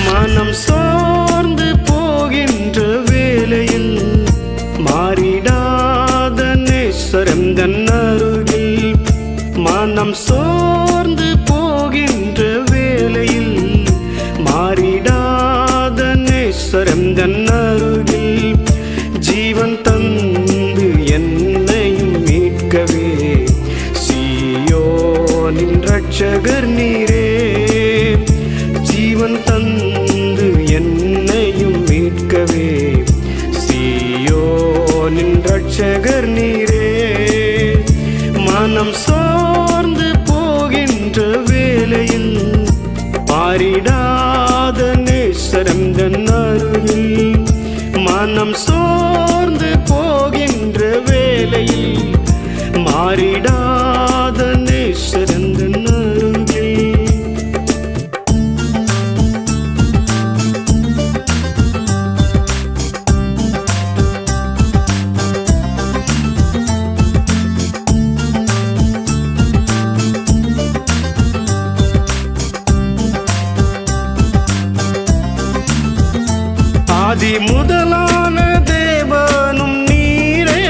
மனம் சோர்ந்து போகின்ற வேளையில் மாறிடாத நேசரம் தன் அருகில். மனம் சோர்ந்து போகின்ற வேளையில் மாறிடாத நேசரம் தன் அருகில். ஜீவன் தந்து என்னையும் மீட்கவே சீயோனின் இரட்சகர் நீரே. ஜீவன் தந்து என்னையும் மீட்கவே சீயோனின் இரட்சகர் நீரே. மனம் சோர்ந்து போகின்ற வேளையில் மாறிடாத நேசரம் தன் அருகில். மனம் சோர்ந்து போகின்ற வேளையில் மாறிடாத நேசரம் தன் அருகில். ஆதி முதலான தேவனும் நீரே,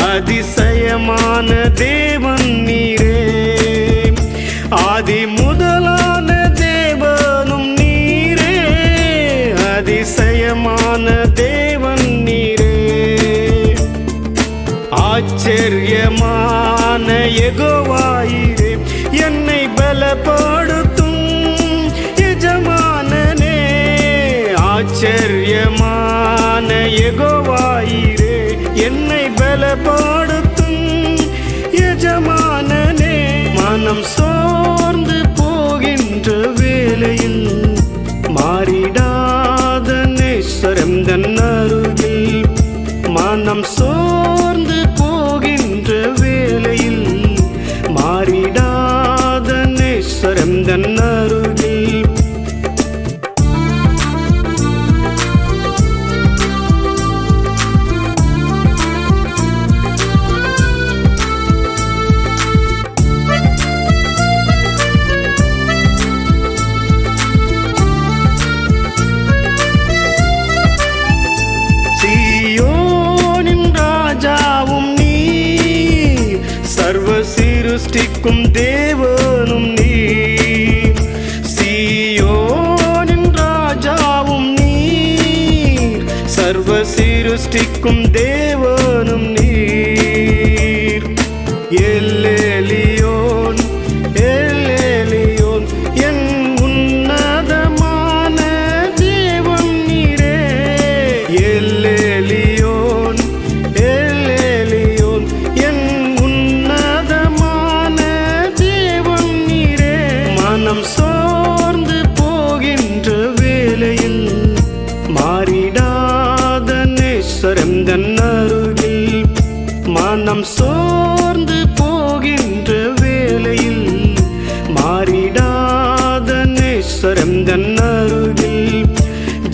அதிசயமான தேவன் நீரே. ஆதி முதலான தேவனும் நீரே, அதிசயமான தேவன் நீரே. ஆச்சரியமான யெகோவாயிரே, என்னை பலப்படுத்தும் எஜமானனே. ஆச்சரியமான யெகோவாயிரே, என்னை பலப்படுத்தும் எஜமானனே. மனம் சோர்ந்து போகின்ற வேளையில் மாறிடாத நேசரம் தன் அருகில். மனம் சோர்ந்து போகின்ற வேளையில் மாறிடாத நேசரம் தன் அருகில். சர்வ சிருஷ்டிக்கும் தேவனும் நீர். சீயோனின் ராஜாவும் நீர், சர்வ சிருஷ்டிக்கும் தேவனும் நீர். எல்லேலியோன் எல்லேலியோன், என் உன்னதமான தேவன் நீரே. எல்லேலியோன் எல்லேலியோன், என் மனம் சோர்ந்து போகின்ற வேளையில் மாறிடாத நேசரம் தன் அருகில். மனம் சோர்ந்து போகின்ற வேளையில் மாறிடாத நேசரம் தன் அருகில்.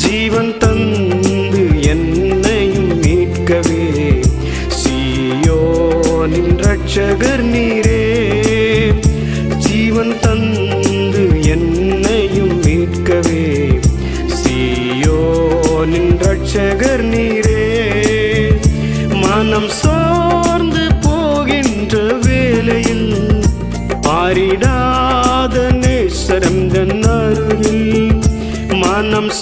ஜீவன் தந்து என்னையும் மீட்கவே சீயோனின் இரட்சகர் நீரே. ஜீவன் தந்து என்னையும் மீட்கவே சீயோனின் இரட்சகர் நீரே. மனம் சோர்ந்து போகின்ற வேளையில் மாறிடாத நேசரம் தன் அருகில். மனம்